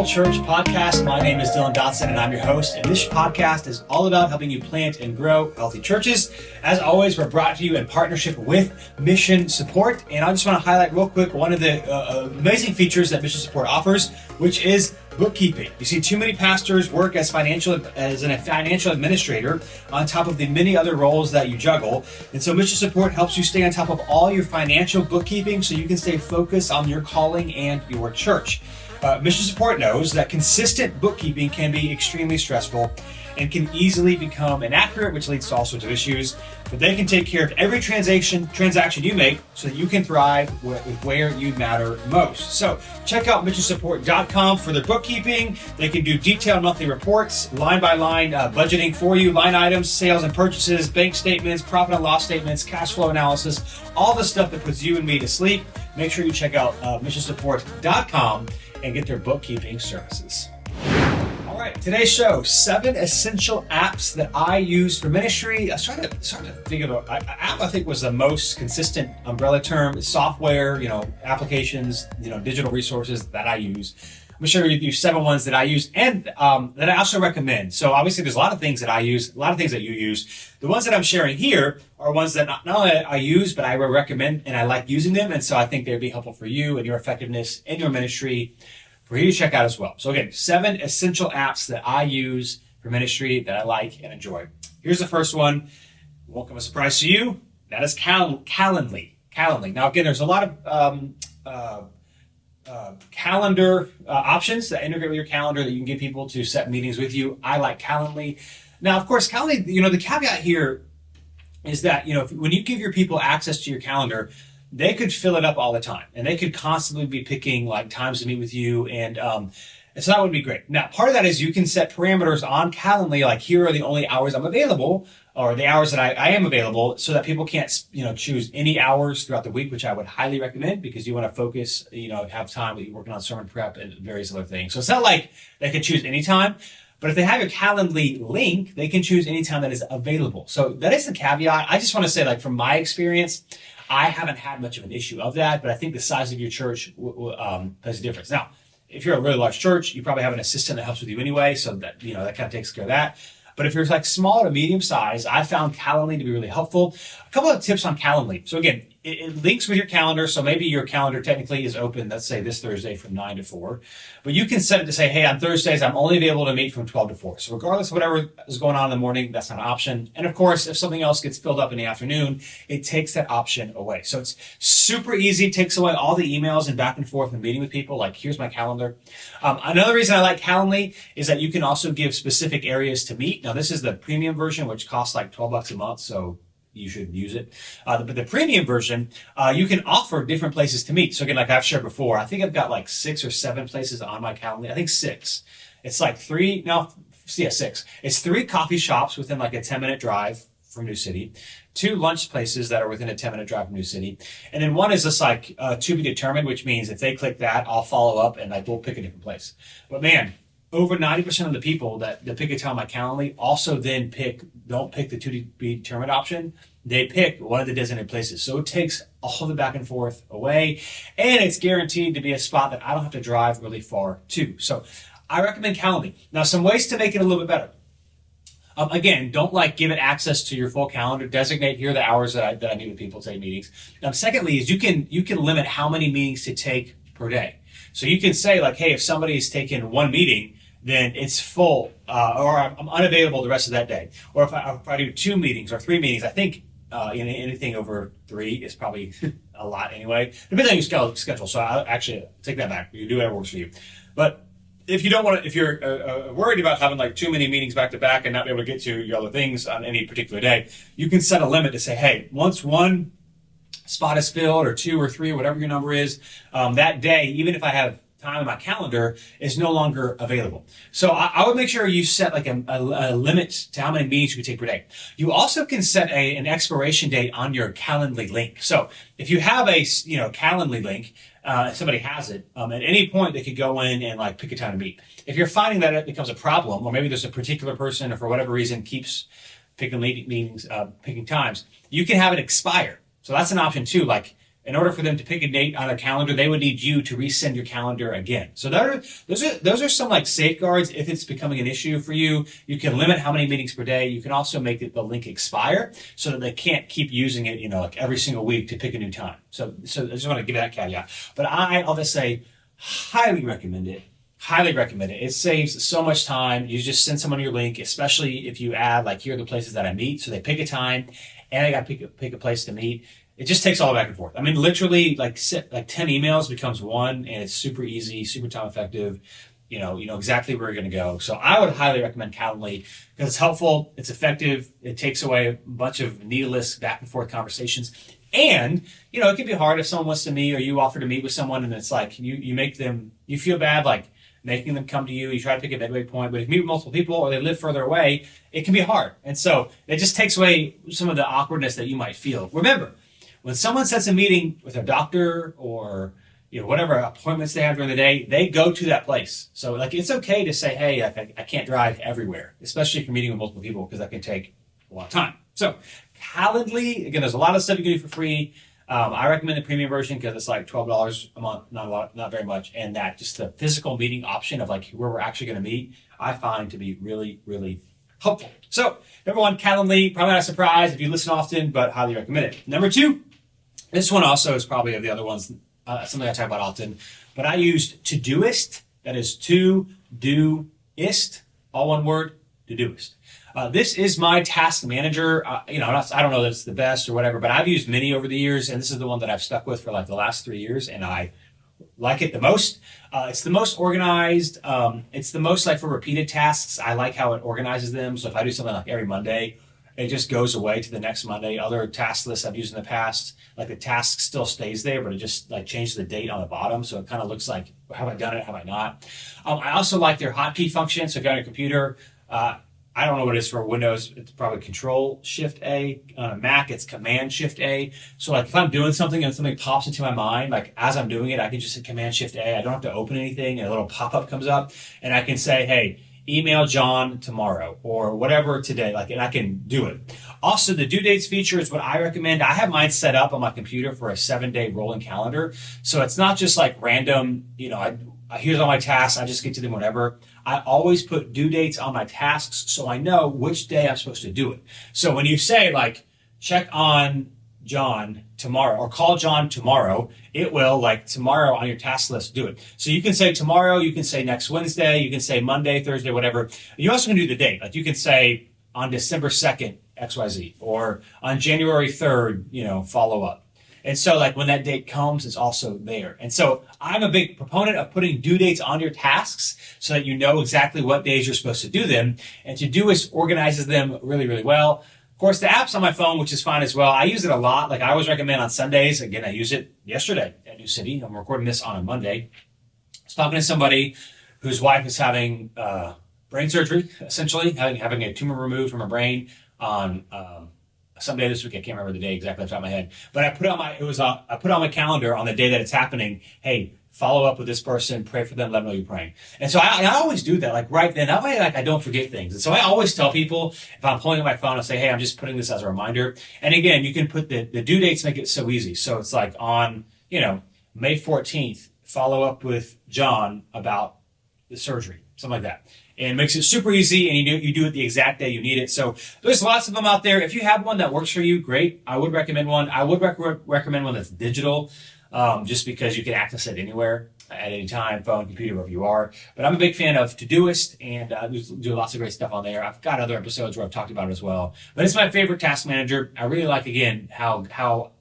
Church podcast. My name is Dylan Dotson and I'm your host, and this podcast is all about helping you plant and grow healthy churches. As always, we're brought to you in partnership with Mission Support, and I just want to highlight real quick one of the amazing features that Mission Support offers, which is bookkeeping. You see, too many pastors work as a financial administrator on top of the many other roles that you juggle, and so Mission Support helps you stay on top of all your financial bookkeeping so you can stay focused on your calling and your church. Mission Support knows that consistent bookkeeping can be extremely stressful and can easily become inaccurate, which leads to all sorts of issues. But they can take care of every transaction you make so that you can thrive with where you matter most. So check out missionsupport.com for their bookkeeping. They can do detailed monthly reports, line by line budgeting for you, line items, sales and purchases, bank statements, profit and loss statements, cash flow analysis, all the stuff that puts you and me to sleep. Make sure you check out missionsupport.com and get their bookkeeping services. All right, today's show, 7 essential apps that I use for ministry. I was trying to think of an app I think was the most consistent umbrella term. Software, applications, digital resources that I use. I'm going to share with you 7 ones that I use and that I also recommend. So obviously there's a lot of things that I use, a lot of things that you use. The ones that I'm sharing here are ones that not only I use, but I recommend and I like using them. And so I think they'd be helpful for you and your effectiveness in your ministry for you to check out as well. So again, 7 essential apps that I use for ministry that I like and enjoy. Here's the first one. Won't come as a surprise to you. That is Calendly. Now again, there's a lot of calendar options that integrate with your calendar that you can get people to set meetings with you. I like Calendly. Now, of course, Calendly, the caveat here is that, when you give your people access to your calendar, they could fill it up all the time and they could constantly be picking like times to meet with you. And so that would be great. Now, part of that is you can set parameters on Calendly, like here are the only hours I'm available, or the hours that I am available, so that people can't, choose any hours throughout the week, which I would highly recommend because you want to focus, have time with you working on sermon prep and various other things. So it's not like they can choose any time, but if they have your Calendly link, they can choose any time that is available. So that is the caveat. I just want to say, like, from my experience, I haven't had much of an issue of that, but I think the size of your church plays a difference. Now, if you're a really large church, you probably have an assistant that helps with you anyway, so that, that kind of takes care of that. But if you're like small to medium size, I found Calendly to be really helpful. A couple of tips on Calendly. So again, it links with your calendar. So maybe your calendar technically is open, let's say this Thursday from 9 to 4. But you can set it to say, hey, on Thursdays, I'm only able to meet from 12 to 4. So regardless of whatever is going on in the morning, that's not an option. And of course, if something else gets filled up in the afternoon, it takes that option away. So it's super easy. It takes away all the emails and back and forth and meeting with people. Like, here's my calendar. Another reason I like Calendly is that you can also give specific areas to meet. Now, this is the premium version, which costs like $12 a month. So you should use it. But the premium version, you can offer different places to meet. So again, like I've shared before, I think I've got like 6 or 7 places on my Calendly. I think 6. It's like 6. It's 3 coffee shops within like a 10-minute drive from New City, 2 lunch places that are within a 10-minute drive from New City. And then one is just like to be determined, which means if they click that, I'll follow up and like we'll pick a different place. But man, over 90% of the people that pick a time on my Calendly also then don't pick the to be determined option. They pick one of the designated places. So it takes all the back and forth away, and it's guaranteed to be a spot that I don't have to drive really far to. So I recommend Calendly. Now, some ways to make it a little bit better. Again, don't give it access to your full calendar. Designate here the hours that I meet with people to take meetings. Now, secondly, is you can limit how many meetings to take per day. So you can say hey, if somebody's taken 1 meeting, then it's full, or I'm unavailable the rest of that day. Or if I do 2 meetings or 3 meetings, I think anything over 3 is probably a lot anyway. Depends on your schedule. So I'll actually take that back. You do whatever works for you. But if you don't want to, if you're worried about having too many meetings back to back and not be able to get to your other things on any particular day, you can set a limit to say, hey, once 1 spot is filled or 2 or 3, whatever your number is, that day, even if I have time in my calendar is no longer available. So I would make sure you set like a limit to how many meetings you can take per day. You also can set an expiration date on your Calendly link. So if you have a Calendly link, if somebody has it, at any point they could go in and like pick a time to meet. If you're finding that it becomes a problem, or maybe there's a particular person or for whatever reason keeps picking meetings, picking times, you can have it expire. So that's an option too. Like in order for them to pick a date on their calendar, they would need you to resend your calendar again. So those are some like safeguards. If it's becoming an issue for you, you can limit how many meetings per day. You can also make the link expire so that they can't keep using it, like every single week to pick a new time. So I just want to give that caveat. But I'll just say, highly recommend it. Highly recommend it. It saves so much time. You just send someone your link, especially if you add like, here are the places that I meet. So they pick a time and I got to pick a place to meet. It just takes all back and forth. I mean, literally like 10 emails becomes one, and it's super easy, super time effective. You know exactly where you're going to go. So I would highly recommend Calendly because it's helpful. It's effective. It takes away a bunch of needless back and forth conversations. And, it can be hard if someone wants to meet or you offer to meet with someone and it's like you feel bad, like making them come to you. You try to pick a midway point, but if you meet with multiple people or they live further away, it can be hard. And so it just takes away some of the awkwardness that you might feel. Remember, when someone sets a meeting with their doctor or whatever appointments they have during the day, they go to that place. So like it's okay to say, hey, I can't drive everywhere, especially if you're meeting with multiple people, because that can take a lot of time. So Calendly, again, there's a lot of stuff you can do for free. I recommend the premium version because it's like $12 a month, not very much. And that just the physical meeting option of like where we're actually going to meet, I find to be really, really helpful. So everyone, Calendly, probably not a surprise if you listen often, but highly recommend it. Number 2, this one also is probably of the other ones, something I talk about often, but I used Todoist. That is Todoist, all one word, Todoist. This is my task manager. I don't know that it's the best or whatever, but I've used many over the years, and this is the one that I've stuck with for like the last 3 years, and I like it the most. It's the most organized. It's the most like for repeated tasks. I like how it organizes them. So if I do something like every Monday, it just goes away to the next Monday. Other task lists I've used in the past, like the task still stays there, but it just like changes the date on the bottom. So it kind of looks like, have I done it? Have I not? I also like their hotkey function. So if you're on your computer, I don't know what it is for Windows. It's probably Control-Shift-A. On a Mac, it's Command-Shift-A. So like if I'm doing something and something pops into my mind, like as I'm doing it, I can just hit Command-Shift-A. I don't have to open anything, and a little pop-up comes up, and I can say, hey, email John tomorrow or whatever today, and I can do it. Also, the due dates feature is what I recommend. I have mine set up on my computer for a 7-day rolling calendar. So it's not just like random, here's all my tasks, I just get to them whenever. I always put due dates on my tasks so I know which day I'm supposed to do it. So when you say like, check on John tomorrow or call John tomorrow, it will like tomorrow on your task list do it. So you can say tomorrow, you can say next Wednesday, you can say Monday, Thursday, whatever. You also can do the date. Like you can say on December 2nd, XYZ, or on January 3rd, follow up. And so like when that date comes, it's also there. And so I'm a big proponent of putting due dates on your tasks so that you know exactly what days you're supposed to do them. And Todoist organizes them really, really well. Of course, the app's on my phone, which is fine as well. I use it a lot. Like I always recommend on Sundays. Again, I used it yesterday at New City. I'm recording this on a Monday. I was talking to somebody whose wife is having brain surgery, essentially, having a tumor removed from her brain on someday this week. I can't remember the day exactly off the top of my head, but I put on my calendar on the day that it's happening. Hey, follow up with this person, pray for them, let them know you're praying. And so I always do that, like right then. That way, like I don't forget things. And so I always tell people if I'm pulling up my phone, I'll say, hey, I'm just putting this as a reminder. And again, you can put the due dates, make it so easy. So it's like on, May 14th, follow up with John about the surgery, something like that. And it makes it super easy, and you do it the exact day you need it. So there's lots of them out there. If you have one that works for you, great. I would recommend one. I would recommend one that's digital, just because you can access it anywhere at any time, phone, computer, wherever you are. But I'm a big fan of Todoist, and do lots of great stuff on there. I've got other episodes where I've talked about it as well. But it's my favorite task manager. I really like, again, how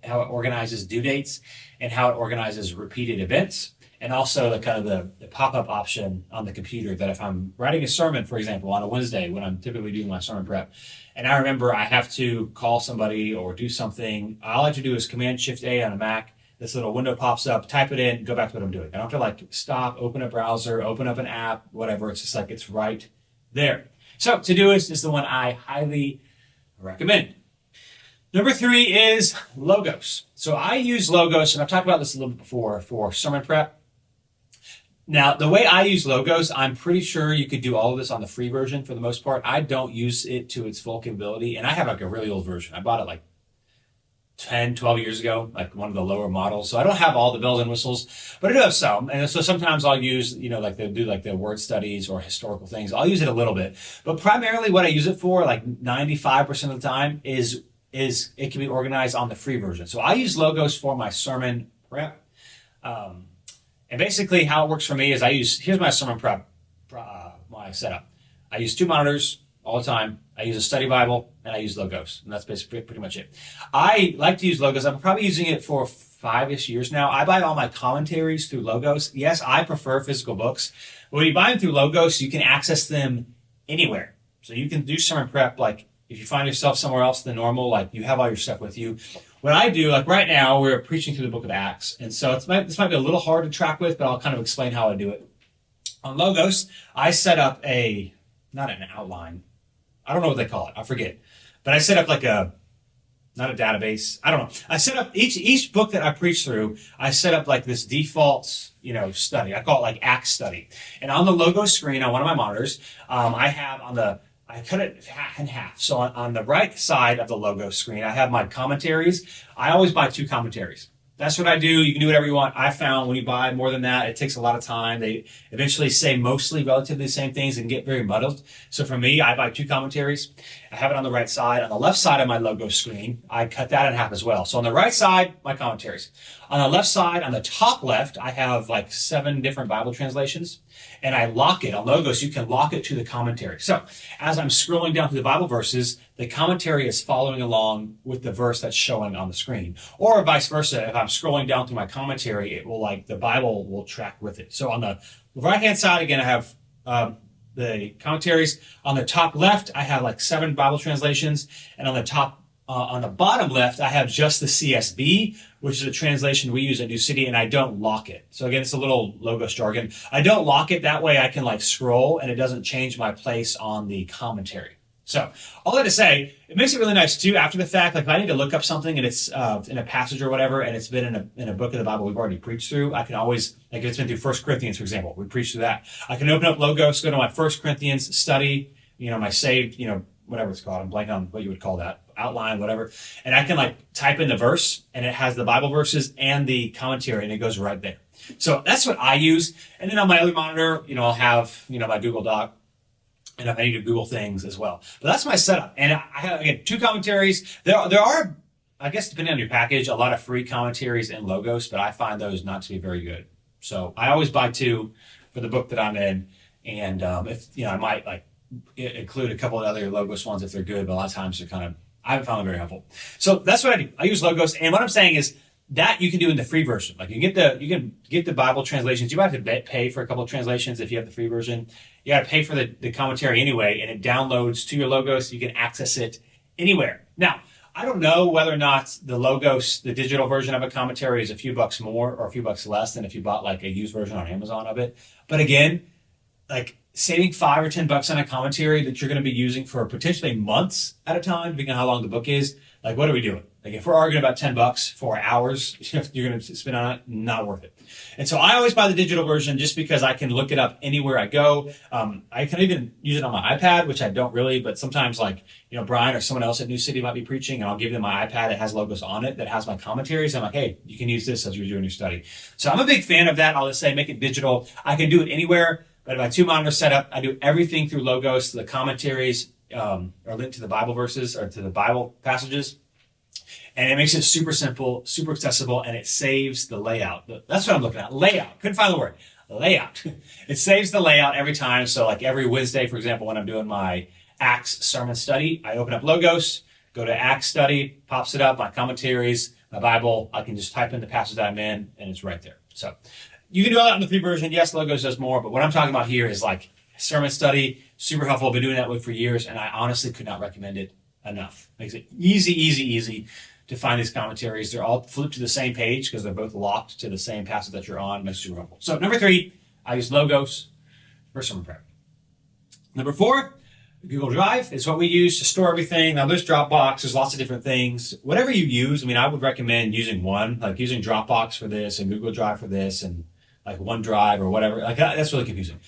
it organizes due dates and how it organizes repeated events. And also the pop-up option on the computer that if I'm writing a sermon, for example, on a Wednesday when I'm typically doing my sermon prep, and I remember I have to call somebody or do something, all I have to do is Command-Shift-A on a Mac, this little window pops up, type it in, go back to what I'm doing. I don't have to like stop, open a browser, open up an app, whatever. It's just like it's right there. So Todoist is the one I highly recommend. Number 3 is Logos. So I use Logos, and I've talked about this a little bit before, for sermon prep. Now, the way I use Logos, I'm pretty sure you could do all of this on the free version for the most part. I don't use it to its full capability, and I have like a really old version. I bought it like 10, 12 years ago, like one of the lower models. So I don't have all the bells and whistles, but I do have some. And so sometimes I'll use, like they do like the word studies or historical things. I'll use it a little bit, but primarily what I use it for, like 95% of the time, is it can be organized on the free version. So I use Logos for my sermon prep. And basically how it works for me is here's my sermon prep, my setup. I use 2 monitors all the time. I use a study Bible, and I use Logos. And that's basically pretty much it. I like to use Logos. I'm probably using it for 5-ish years now. I buy all my commentaries through Logos. Yes, I prefer physical books. But when you buy them through Logos, you can access them anywhere. So you can do sermon prep, like if you find yourself somewhere else than normal, like you have all your stuff with you. What I do, like right now, we're preaching through the book of Acts. And so this might be a little hard to track with, but I'll kind of explain how I do it. On Logos, I set up not an outline. I don't know what they call it. I forget. But I set up like not a database. I don't know. I set up each book that I preach through, I set up like this default, study. I call it like Acts study. And on the Logos screen on one of my monitors, I cut it in half. So on the right side of the Logos screen, I have my commentaries. I always buy 2 commentaries. That's what I do. You can do whatever you want. I found when you buy more than that, it takes a lot of time. They eventually say mostly relatively the same things and get very muddled. So for me, I buy 2 commentaries. I have it on the right side. On the left side of my logo screen, I cut that in half as well. So on the right side, my commentaries. On the left side, on the top left, I have like 7 different Bible translations. And I lock it. On Logos, you can lock it to the commentary. So as I'm scrolling down through the Bible verses, the commentary is following along with the verse that's showing on the screen. Or vice versa, if I'm scrolling down through my commentary, the Bible will track with it. So on the right-hand side, again, I have the commentaries. On the top left, I have like 7 Bible translations. And on the bottom left, I have just the CSB, which is a translation we use at New City, and I don't lock it. So again, it's a little Logos jargon. I don't lock it. That way I can like scroll, and it doesn't change my place on the commentary. So all that to say, it makes it really nice too after the fact. Like if I need to look up something and it's in a passage or whatever, and it's been in a book of the Bible we've already preached through, I can always, like if it's been through 1 Corinthians, for example, we preached through that. I can open up Logos, go to my 1 Corinthians study, my saved, whatever it's called. I'm blanking on what you would call that. Outline, whatever. And I can like type in the verse, and it has the Bible verses and the commentary, and it goes right there. So that's what I use. And then on my other monitor, I'll have, my Google Doc, and if I need to Google things as well. But that's my setup. And I have, again, 2 commentaries. There are, I guess, depending on your package, a lot of free commentaries in Logos, but I find those not to be very good. So I always buy 2 for the book that I'm in. And if, I might like include a couple of other Logos ones if they're good, but a lot of times they're I haven't found them very helpful. So that's what I do. I use Logos. And what I'm saying is that you can do in the free version. Like you can get the Bible translations. You might have to pay for a couple of translations if you have the free version. You got to pay for the commentary anyway, and it downloads to your Logos. You can access it anywhere. Now, I don't know whether or not the Logos, the digital version of a commentary, is a few bucks more or a few bucks less than if you bought like a used version on Amazon of it. But again, like saving $5 or $10 on a commentary that you're going to be using for potentially months at a time, depending on how long the book is, like what are we doing? Like if we're arguing about $10 for hours, you're going to spend on it, not worth it. And so I always buy the digital version just because I can look it up anywhere I go. I can even use it on my iPad, which I don't really, but sometimes like, Brian or someone else at New City might be preaching, and I'll give them my iPad that has Logos on it, that has my commentaries. I'm like, hey, you can use this as you're doing your study. So I'm a big fan of that. I'll just say, make it digital. I can do it anywhere, but my 2 monitor setup, I do everything through Logos. The commentaries are linked to the Bible verses or to the Bible passages. And it makes it super simple, super accessible, and it saves the layout. That's what I'm looking at. Layout. Couldn't find the word. Layout. It saves the layout every time. So like every Wednesday, for example, when I'm doing my Acts sermon study, I open up Logos, go to Acts study, pops it up, my commentaries, my Bible. I can just type in the passage that I'm in, and it's right there. So you can do all that in the free version. Yes, Logos does more, but what I'm talking about here is like sermon study, super helpful. I've been doing that for years, and I honestly could not recommend it enough. Makes it easy to find these commentaries. They're all flipped to the same page because they're both locked to the same passage that you're on. Makes it super helpful. So number 3, I use logos for sermon prep. Number 4, Google Drive is what we use to store everything. Now there's Dropbox, there's lots of different things. Whatever you use, I mean, I would recommend using one, like using Dropbox for this and Google Drive for this and like OneDrive or whatever. Like that's really confusing.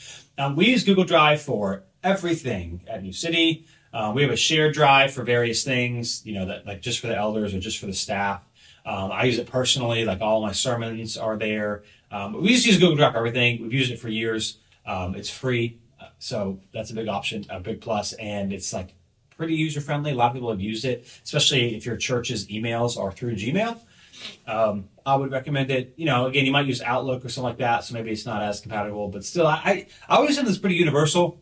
We use Google Drive for everything at New City. We have a shared drive for various things, that like just for the elders or just for the staff. I use it personally, like all my sermons are there. We just use Google Drive for everything. We've used it for years. It's free. So that's a big option, a big plus, and it's like pretty user friendly. A lot of people have used it, especially if your church's emails are through Gmail. I would recommend it. Again, you might use Outlook or something like that, so maybe it's not as compatible, but still, I always think it's pretty universal,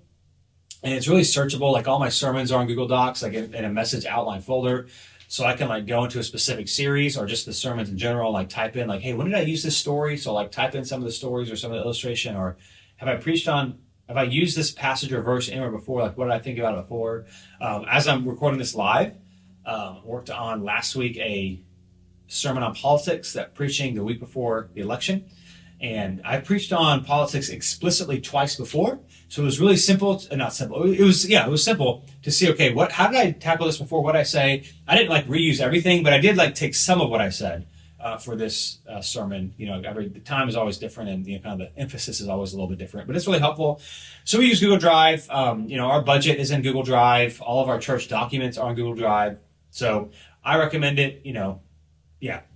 and it's really searchable. Like all my sermons are on Google Docs, like in a message outline folder, so I can like go into a specific series or just the sermons in general, like type in like, hey, when did I use this story? So like type in some of the stories or some of the illustration, or have I used this passage or verse anywhere before? Like, what did I think about it before? As I'm recording this live, worked on last week a sermon on politics that preaching the week before the election. And I preached on politics explicitly twice before. So it was really simple, not simple. It was simple to see, okay, how did I tackle this before? What did I say? I didn't like reuse everything, but I did like take some of what I said for this sermon. The time is always different, and kind of the emphasis is always a little bit different, but it's really helpful. So we use Google Drive. Our budget is in Google Drive. All of our church documents are on Google Drive. So I recommend it.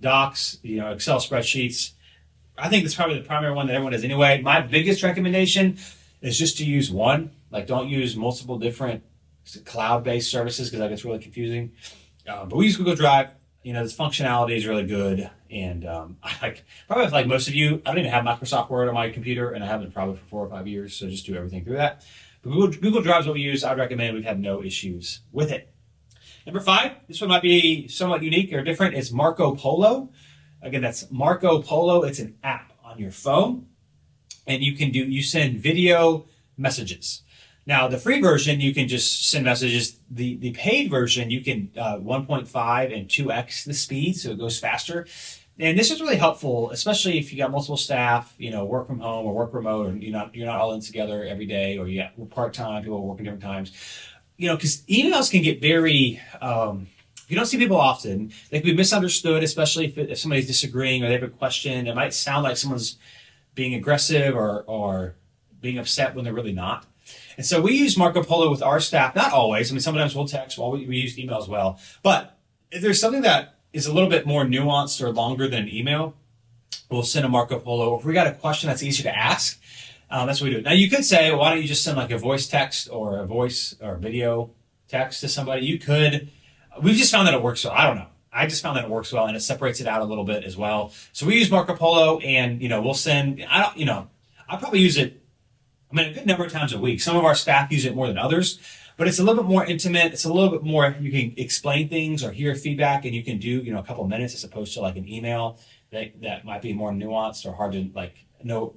Docs, Excel spreadsheets. I think that's probably the primary one that everyone does anyway. My biggest recommendation is just to use one. Like, don't use multiple different cloud-based services because that gets really confusing. But we use Google Drive. This functionality is really good. And probably like most of you, I don't even have Microsoft Word on my computer, and I haven't probably for 4 or 5 years. So just do everything through that. But Google Drive is what we use. I'd recommend. We've had no issues with it. Number 5, this one might be somewhat unique or different. It's Marco Polo. Again, that's Marco Polo. It's an app on your phone, and you send video messages. Now, the free version, you can just send messages. The paid version, you can 1.5 and 2x the speed, so it goes faster. And this is really helpful, especially if you got multiple staff, work from home or work remote, or you're not all in together every day, or you got part-time, people working different times. Because emails can get very, if you don't see people often, they can be misunderstood, especially if somebody's disagreeing or they have a question. It might sound like someone's being aggressive or being upset when they're really not. And so we use Marco Polo with our staff, not always. I mean, sometimes we'll text, we use email as well. But if there's something that is a little bit more nuanced or longer than an email, we'll send a Marco Polo. If we got a question that's easy to ask, that's what we do. Now, you could say, why don't you just send like a voice text or a voice or video text to somebody? You could. We've just found that it works well. I don't know. I just found that it works well, and it separates it out a little bit as well. So we use Marco Polo, and we'll send. I probably use it. A good number of times a week. Some of our staff use it more than others, but it's a little bit more intimate. It's a little bit more. You can explain things or hear feedback, and you can do a couple of minutes as opposed to like an email that might be more nuanced or hard to know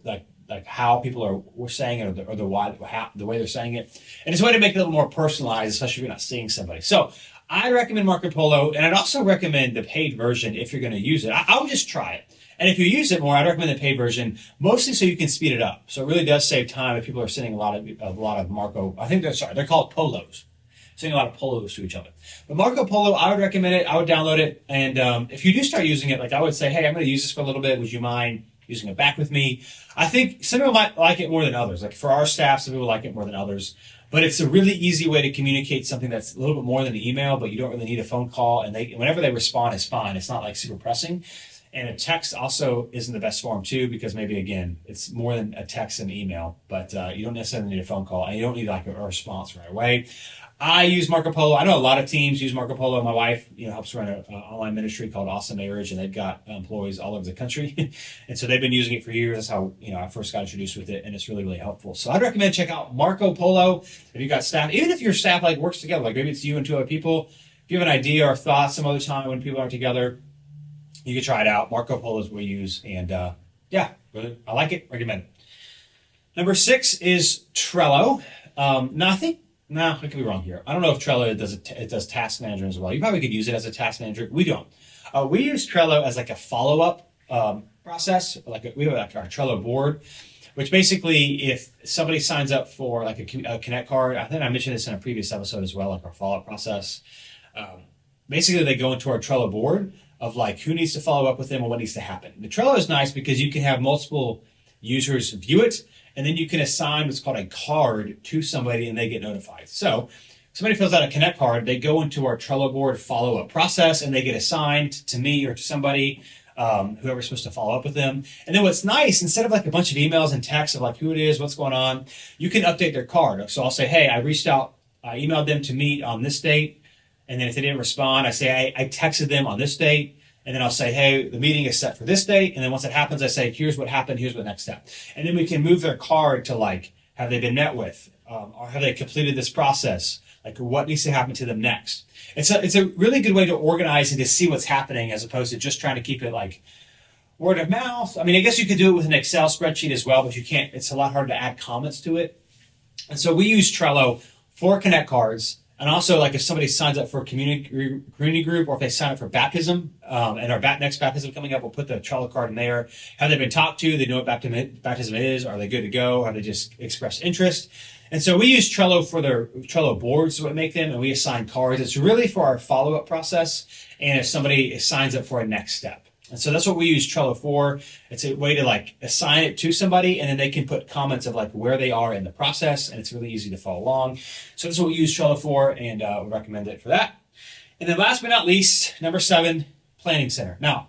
how people were saying it or the way they're saying it. And it's a way to make it a little more personalized, especially if you're not seeing somebody. So I recommend Marco Polo, and I'd also recommend the paid version if you're going to use it. I would just try it. And if you use it more, I'd recommend the paid version, mostly so you can speed it up. So it really does save time if people are sending a lot of Marco. I think they're called Polos. Sending a lot of Polos to each other. But Marco Polo, I would recommend it. I would download it. And if you do start using it, I would say, hey, I'm going to use this for a little bit. Would you mind using it back with me? I think some people might like it more than others. Like for our staff, some people like it more than others. But it's a really easy way to communicate something that's a little bit more than an email, but you don't really need a phone call. And whenever they respond, it's fine. It's not super pressing. And a text also isn't the best form too, because maybe, again, it's more than a text and email, but you don't necessarily need a phone call, and you don't need a response right away. I use Marco Polo. I know a lot of teams use Marco Polo. My wife, helps run an online ministry called Awesome Marriage, and they've got employees all over the country. And so they've been using it for years. That's how, I first got introduced with it, and it's really, really helpful. So I'd recommend check out Marco Polo if you've got staff, even if your staff works together, maybe it's you and 2 other people. If you have an idea or thoughts some other time when people aren't together, you can try it out. Marco Polo is what we use, and really, I like it. Recommend it. Number 6 is Trello. Now No, I could be wrong here. I don't know if Trello does it does task manager as well. You probably could use it as a task manager. We don't. We use Trello as like a follow up process. We have like our Trello board, which basically, if somebody signs up for like a Connect card, I think I mentioned this in a previous episode as well, like our follow up process. Basically, they go into our Trello board of like who needs to follow up with them and what needs to happen. The Trello is nice because you can have multiple users view it, and then you can assign what's called a card to somebody and they get notified. So somebody fills out a Connect card, they go into our Trello board follow-up process and they get assigned to me or to somebody, whoever's supposed to follow up with them. And then what's nice, instead of like a bunch of emails and texts of like who it is, what's going on, you can update their card. So I'll say, hey, I emailed them to meet on this date. And then if they didn't respond, I say, I texted them on this date. And then I'll say, hey, the meeting is set for this date. And then once it happens, I say, here's what happened. Here's the next step. And then we can move their card to like, have they been met with? Or have they completed this process? Like what needs to happen to them next? It's a really good way to organize and to see what's happening as opposed to just trying to keep it like word of mouth. I mean, I guess you could do it with an Excel spreadsheet as well, but you can't, it's a lot harder to add comments to it. And so we use Trello for Connect cards. And also, like if somebody signs up for a community group, or if they sign up for baptism, and our next baptism coming up, we'll put the Trello card in there. Have they been talked to? They know what baptism is. Are they good to go? Have they just expressed interest? And so we use Trello for their Trello boards, is what we make them, and we assign cards. It's really for our follow-up process, and if somebody signs up for a next step. And so that's what we use Trello for. It's a way to like assign it to somebody, and then they can put comments of like where they are in the process, and it's really easy to follow along. So that's what we use Trello for, and we recommend it for that. And then last but not least, number 7, Planning Center. Now,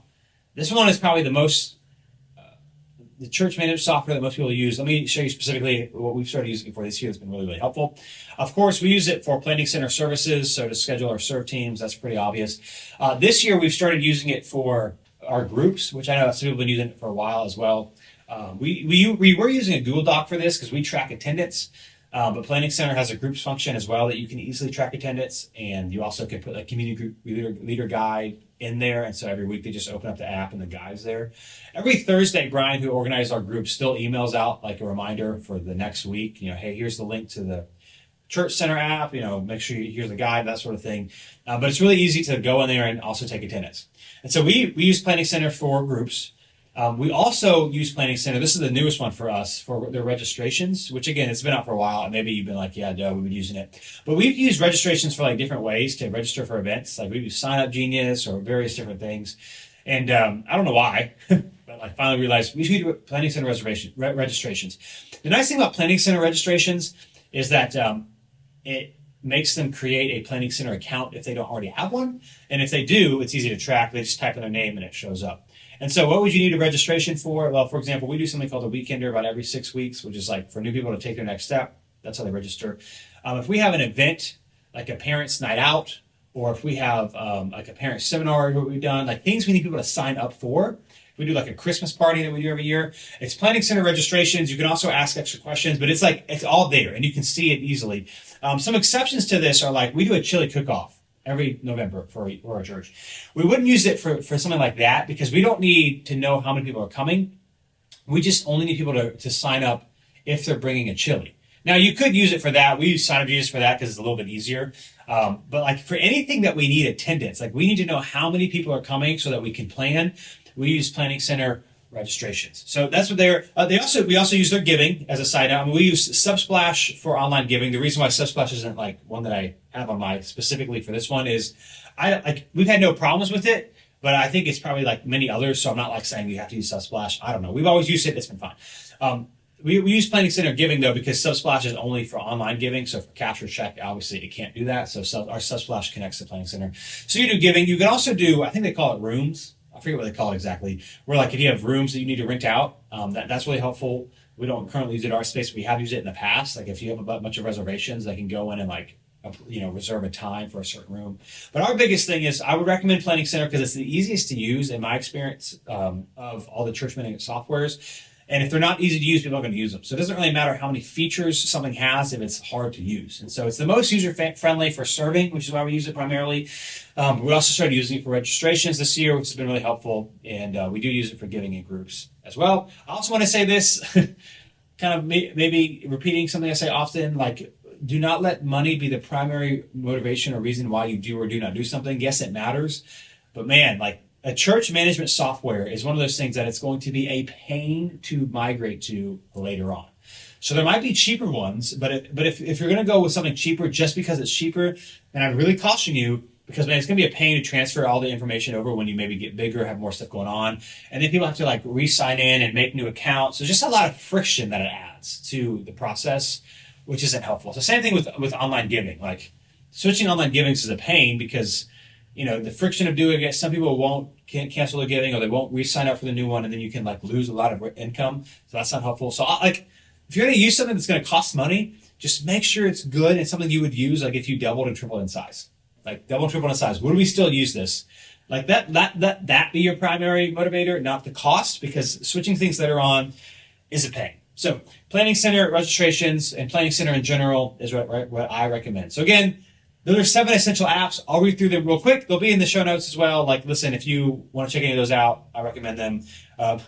this one is probably the church management software that most people use. Let me show you specifically what we've started using for this year. That's been really, really helpful. Of course, we use it for Planning Center services, so to schedule our serve teams. That's pretty obvious. This year, we've started using it for our groups, which I know some people have been using it for a while as well. We were using a Google Doc for this because we track attendance, but Planning Center has a groups function as well that you can easily track attendance, and you also can put a community group leader guide in there, and so every week they just open up the app and the guide's there. Every Thursday, Brian, who organizes our group, still emails out like a reminder for the next week, hey, here's the link to the Church Center app, make sure here's the guide, that sort of thing. But it's really easy to go in there and also take attendance. And so we use Planning Center for groups. We also use Planning Center. This is the newest one for us for their registrations, which again, it's been out for a while. And maybe you've been like, yeah, we've been using it. But we've used registrations for like different ways to register for events. Like we've used Sign Up Genius or various different things. And I don't know why, but I finally realized we should do Planning Center registrations. The nice thing about Planning Center registrations is that it makes them create a Planning Center account if they don't already have one. And if they do, it's easy to track. They just type in their name and it shows up. And so what would you need a registration for? Well, for example, we do something called a weekender about every 6 weeks, which is like for new people to take their next step. That's how they register. If we have an event, like a parents' night out, or if we have like a parent seminar, what we've done, like things we need people to sign up for. We do like a Christmas party that we do every year. It's Planning Center registrations. You can also ask extra questions, but it's all there and you can see it easily. Some exceptions to this are like we do a chili cook-off every November for our church. We wouldn't use it for something like that because we don't need to know how many people are coming. We just only need people to sign up if they're bringing a chili. Now you could use it for that. We use Sign Up Genius for that because it's a little bit easier. But like for anything that we need attendance, like we need to know how many people are coming so that we can plan. We use Planning Center registrations. So that's what we also use their giving as a side note. We use Subsplash for online giving. The reason why Subsplash isn't like one that I have on my specifically for this one is we've had no problems with it, but I think it's probably like many others. So I'm not like saying you have to use Subsplash. I don't know. We've always used it. It's been fine. We use Planning Center Giving though because Subsplash is only for online giving. So for cash or check, obviously it can't do that. So our Subsplash connects to Planning Center. So you do giving. You can also do, I think they call it rooms. I forget what they call it exactly. Where like if you have rooms that you need to rent out, that's really helpful. We don't currently use it in our space. We have used it in the past. Like if you have a bunch of reservations, they can go in and like reserve a time for a certain room. But our biggest thing is I would recommend Planning Center because it's the easiest to use in my experience of all the church management softwares. And if they're not easy to use, people are going to use them. So it doesn't really matter how many features something has if it's hard to use. And so it's the most user-friendly for serving, which is why we use it primarily. We also started using it for registrations this year, which has been really helpful. And we do use it for giving in groups as well. I also want to say this, kind of maybe repeating something I say often, like do not let money be the primary motivation or reason why you do or do not do something. Yes, it matters, but man, like a church management software is one of those things that it's going to be a pain to migrate to later on. So there might be cheaper ones, but if you're going to go with something cheaper just because it's cheaper, then I'd really caution you, because man, it's going to be a pain to transfer all the information over when you maybe get bigger, have more stuff going on. And then people have to like re-sign in and make new accounts. So just a lot of friction that it adds to the process, which isn't helpful. So same thing with online giving. Like switching online givings is a pain because, the friction of doing it, some people can't cancel their giving, or they won't re-sign up for the new one. And then you can like lose a lot of income. So that's not helpful. So if you're going to use something that's going to cost money, just make sure it's good and something you would use like if you doubled and tripled in size. Like double, triple in size. Would we still use this? Like that be your primary motivator, not the cost, because switching things later on is a pain. So Planning Center registrations and Planning Center in general is what I recommend. So again, those are 7 essential apps. I'll read through them real quick. They'll be in the show notes as well. Like, listen, if you want to check any of those out, I recommend them.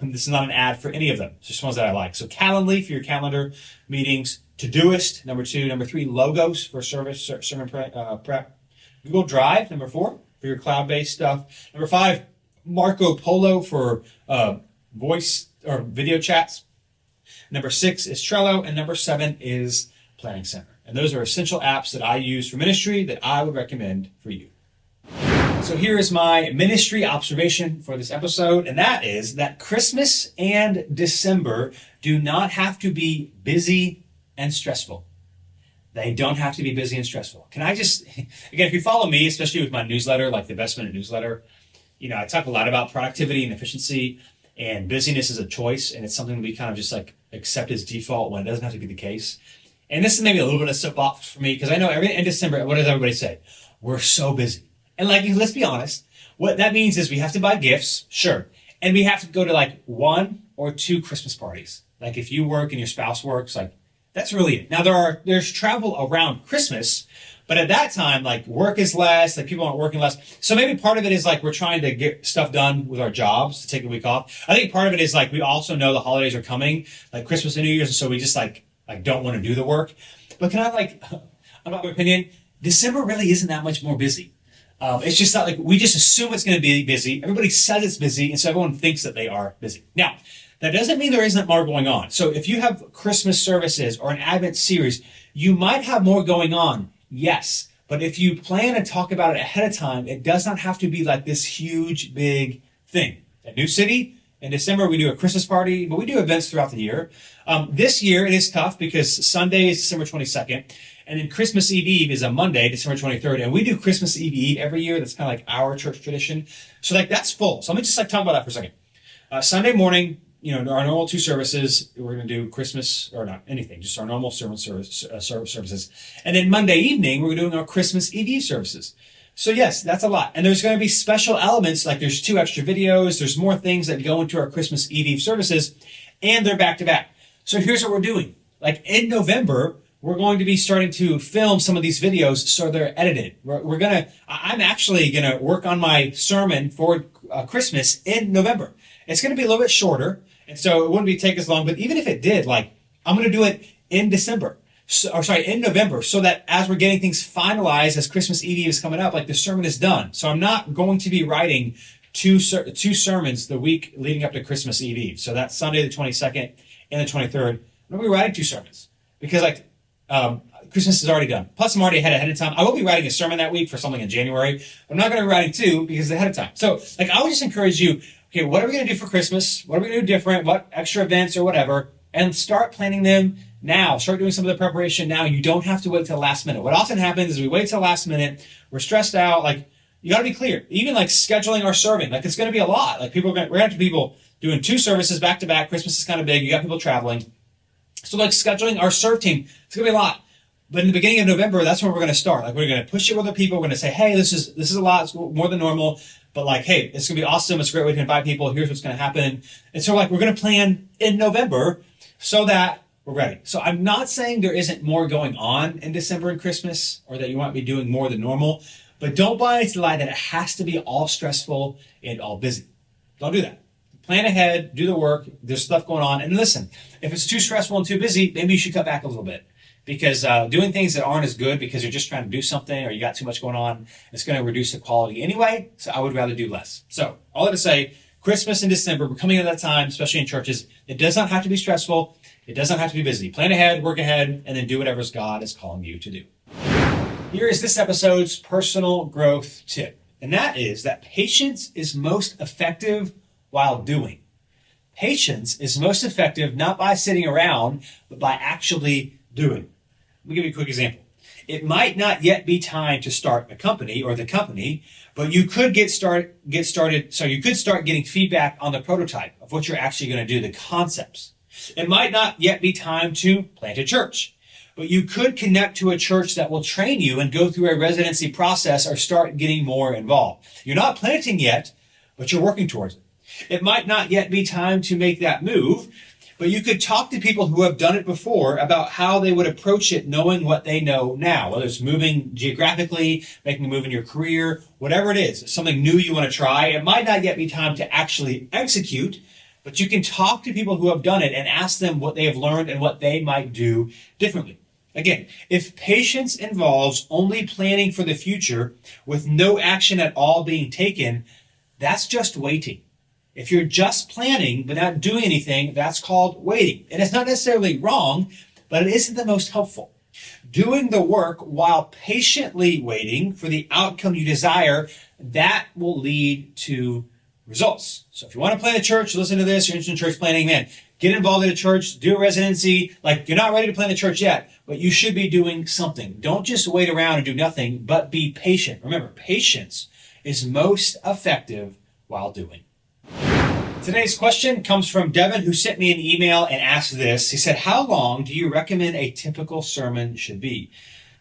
This is not an ad for any of them. It's just ones that I like. So Calendly for your calendar meetings. Todoist, number 2. Number 3, Logos for sermon prep. Google Drive, number 4, for your cloud-based stuff. Number 5, Marco Polo for voice or video chats. Number 6 is Trello. And number 7 is Planning Center. And those are essential apps that I use for ministry that I would recommend for you. So here is my ministry observation for this episode, and that is that Christmas and December do not have to be busy and stressful. They don't have to be busy and stressful. Can I just, again, if you follow me, especially with my newsletter, like the Best Minute newsletter, I talk a lot about productivity and efficiency, and busyness is a choice, and it's something we kind of just like accept as default when it doesn't have to be the case. And this is maybe a little bit of soapbox for me, because I know in December, what does everybody say? We're so busy. And like, let's be honest, what that means is we have to buy gifts, sure. And we have to go to like 1 or 2 Christmas parties. Like if you work and your spouse works, like that's really it. Now there's travel around Christmas, but at that time, like work is less, like people aren't working less. So maybe part of it is like we're trying to get stuff done with our jobs to take a week off. I think part of it is like we also know the holidays are coming, like Christmas and New Year's, and so we just like don't want to do the work. But can I about my opinion, December really isn't that much more busy. It's just not like we just assume it's going to be busy. Everybody says it's busy, and so everyone thinks that they are busy. Now, that doesn't mean there isn't more going on. So if you have Christmas services or an Advent series, you might have more going on, yes. But if you plan and talk about it ahead of time, it does not have to be like this huge, big thing. At New City, in December, we do a Christmas party, but we do events throughout the year. This year, it is tough because Sunday is December 22nd, and then Christmas Eve is a Monday, December 23rd, and we do Christmas Eve every year. That's kind of like our church tradition. So that's full. So let me just talk about that for a second. Sunday morning, our normal 2 services, we're going to do Christmas, or not anything, just our normal services. And then Monday evening, we're doing our Christmas Eve services. So yes, that's a lot. And there's going to be special elements, like there's 2 extra videos, there's more things that go into our Christmas Eve services, and they're back to back. So here's what we're doing. Like in November, we're going to be starting to film some of these videos so they're edited. I'm actually going to work on my sermon for Christmas in November. It's going to be a little bit shorter, and so it wouldn't take as long, but even if it did, I'm going to do it in in November, so that as we're getting things finalized, as Christmas Eve is coming up, the sermon is done. So I'm not going to be writing two sermons the week leading up to Christmas Eve. So that's Sunday the 22nd and the 23rd. I'm going to be writing 2 sermons because Christmas is already done. Plus I'm already ahead of time. I will be writing a sermon that week for something in January. But I'm not going to be writing 2 because it's ahead of time. So I would just encourage you, okay, what are we going to do for Christmas? What are we going to do different? What extra events or whatever? And start planning them now. Start doing some of the preparation now. You don't have to wait till the last minute. What often happens is we wait till the last minute. We're stressed out. You got to be clear. Even scheduling our serving, it's going to be a lot. We're going to have people doing 2 services back to back. Christmas is kind of big. You got people traveling. So scheduling our serve team, it's going to be a lot. But in the beginning of November, that's when we're going to start. We're going to push it with other people. We're going to say, hey, this is a lot. It's more than normal. But hey, it's going to be awesome. It's a great way to invite people. Here's what's going to happen. And so we're going to plan in November so that we're ready. So I'm not saying there isn't more going on in December and Christmas, or that you might be doing more than normal, but don't buy into the lie that it has to be all stressful and all busy. Don't do that. Plan ahead, do the work. There's stuff going on. And listen, if it's too stressful and too busy, maybe you should cut back a little bit. because doing things that aren't as good because you're just trying to do something or you got too much going on, it's going to reduce the quality anyway. So I would rather do less. So all that to say, Christmas and December, we're coming at that time, especially in churches. It does not have to be stressful. It doesn't have to be busy. Plan ahead, work ahead, and then do whatever God is calling you to do. Here is this episode's personal growth tip. And that is that patience is most effective while doing. Patience is most effective not by sitting around, but by actually doing. Let me give you a quick example. It might not yet be time to start a company or the company, but you could get started. So you could start getting feedback on the prototype of what you're actually going to do, the concepts. It might not yet be time to plant a church, but you could connect to a church that will train you and go through a residency process or start getting more involved. You're not planting yet, but you're working towards it. It might not yet be time to make that move, but you could talk to people who have done it before about how they would approach it, knowing what they know now, whether it's moving geographically, making a move in your career, whatever it is, something new you want to try. It might not yet be time to actually execute, but you can talk to people who have done it and ask them what they have learned and what they might do differently. Again, if patience involves only planning for the future with no action at all being taken, that's just waiting. If you're just planning but not doing anything, that's called waiting. And it's not necessarily wrong, but it isn't the most helpful. Doing the work while patiently waiting for the outcome you desire, that will lead to results. So if you want to plant a church, listen to this, you're interested in church planning, man, get involved in a church, do a residency. Like, you're not ready to plant a church yet, but you should be doing something. Don't just wait around and do nothing, but be patient. Remember, patience is most effective while doing. Today's question comes from Devin, who sent me an email and asked this. He said, how long do you recommend a typical sermon should be?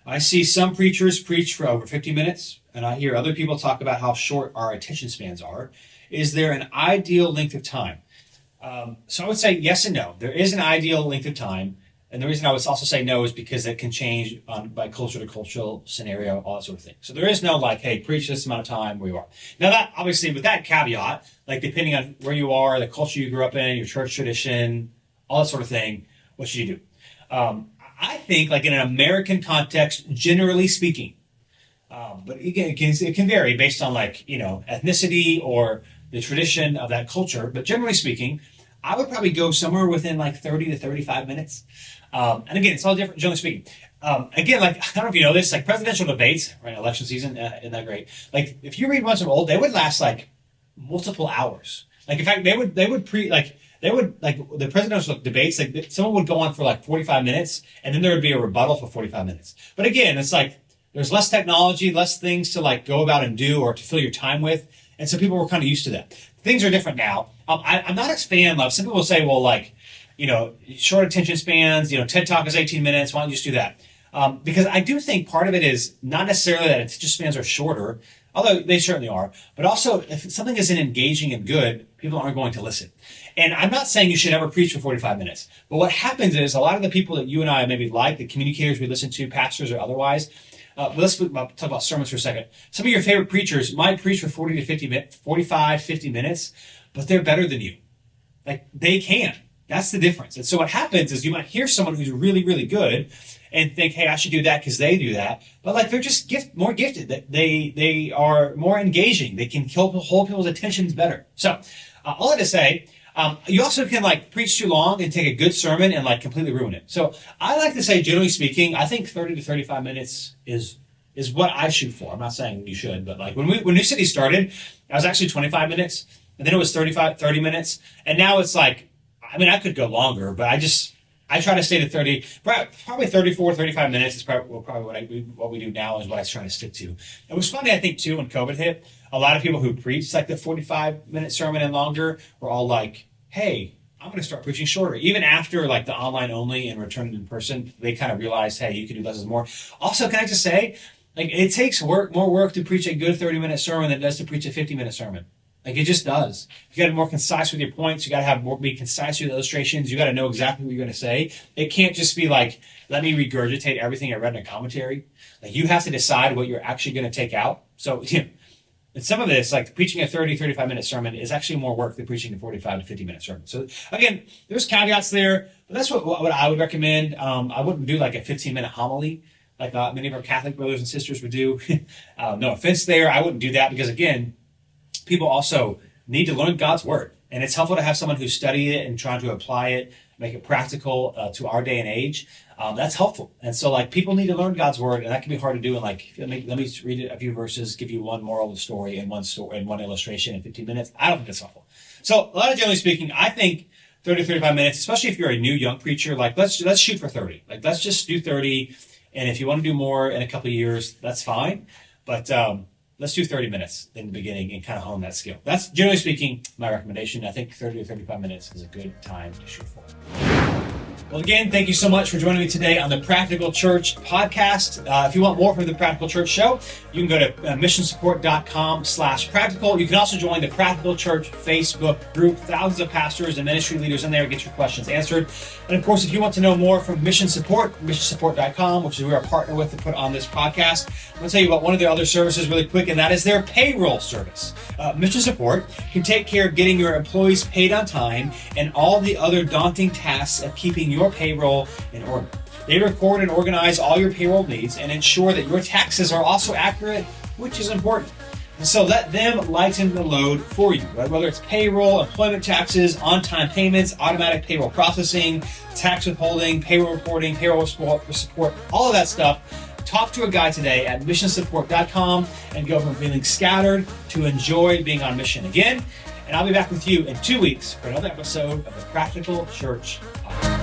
I see some preachers preach for over 50 minutes, and I hear other people talk about how short our attention spans are. Is there an ideal length of time? So I would say yes and no. There is an ideal length of time. And the reason I would also say no is because it can change by culture to cultural scenario, all that sort of thing. So there is no like, hey, preach this amount of time where you are. Now that, obviously, with that caveat, like depending on where you are, the culture you grew up in, your church tradition, all that sort of thing, what should you do? I think like in an American context, generally speaking, but again, it can vary based on like, ethnicity or the tradition of that culture. But generally speaking, I would probably go somewhere within like 30 to 35 minutes. And again, it's all different, generally speaking. Again, like, I don't know if you know this, like presidential debates, right? Election season, isn't that great? Like, if you read ones of old, they would last like multiple hours. Like, in fact, the presidential debates, like someone would go on for like 45 minutes and then there would be a rebuttal for 45 minutes. But again, it's like, there's less technology, less things to like go about and do or to fill your time with. And so people were kind of used to that. Things are different now. I'm not a fan of, some people say, well, like, short attention spans, TED Talk is 18 minutes. Why don't you just do that? Because I do think part of it is not necessarily that attention spans are shorter, although they certainly are, but also if something isn't engaging and good, people aren't going to listen. And I'm not saying you should ever preach for 45 minutes, but what happens is a lot of the people that you and I maybe like, the communicators we listen to, pastors or otherwise, let's talk about sermons for a second. Some of your favorite preachers might preach for 45, 50 minutes, but they're better than you. Like, they can. That's the difference. And so what happens is you might hear someone who's really, really good and think, hey, I should do that because they do that. But like, they're just more gifted. They are more engaging. They can hold people's attentions better. So all that to say, you also can like preach too long and take a good sermon and like completely ruin it. So I like to say, generally speaking, I think 30 to 35 minutes is what I shoot for. I'm not saying you should, but like when New City started, I was actually 25 minutes and then it was 30 minutes. And now it's like, I mean, I could go longer, but I try to stay to 30, probably 34, 35 minutes is probably what we do now is what I try to stick to. It was funny, I think, too, when COVID hit, a lot of people who preached like the 45-minute sermon and longer were all like, hey, I'm going to start preaching shorter. Even after like the online only and returned in person, they kind of realized, hey, you can do less is more. Also, can I just say, like, it takes more work to preach a good 30-minute sermon than it does to preach a 50-minute sermon. Like, it just does. You got to be more concise with your points. You got to be concise with illustrations. You got to know exactly what you're going to say. It can't just be like, let me regurgitate everything I read in a commentary. Like, you have to decide what you're actually going to take out. So, And some of this, like preaching a 30, 35-minute sermon is actually more work than preaching a 45 to 50-minute sermon. So again, there's caveats there, but that's what I would recommend. I wouldn't do like a 15-minute homily like many of our Catholic brothers and sisters would do. No offense there. I wouldn't do that because, again, people also need to learn God's word. And it's helpful to have someone who studied it and trying to apply it, make it practical to our day and age. That's helpful. And so like people need to learn God's word, and that can be hard to do in like, let me read a few verses, give you one moral of the story and one illustration in 15 minutes. I don't think that's helpful. So a lot of generally speaking, I think 30 to 35 minutes, especially if you're a new young preacher, like let's shoot for 30. Like let's just do 30. And if you want to do more in a couple of years, that's fine. But let's do 30 minutes in the beginning and kind of hone that skill. That's, generally speaking, my recommendation. I think 30 to 35 minutes is a good time to shoot for. Well, again, thank you so much for joining me today on the Practical Church podcast. If you want more from the Practical Church show, you can go to missionsupport.com/practical. You can also join the Practical Church Facebook group. Thousands of pastors and ministry leaders in there. Get your questions answered. And of course, if you want to know more from Mission Support, missionsupport.com, which is who we're a partner with to put on this podcast, I'm going to tell you about one of their other services really quick, and that is their payroll service. Mission Support can take care of getting your employees paid on time and all the other daunting tasks of keeping your payroll in order. They record and organize all your payroll needs and ensure that your taxes are also accurate, which is important. And so let them lighten the load for you, right? Whether it's payroll, employment taxes, on-time payments, automatic payroll processing, tax withholding, payroll reporting, payroll support, all of that stuff. Talk to a guy today at missionsupport.com and go from feeling scattered to enjoy being on mission again. And I'll be back with you in 2 weeks for another episode of the Practical Church Podcast.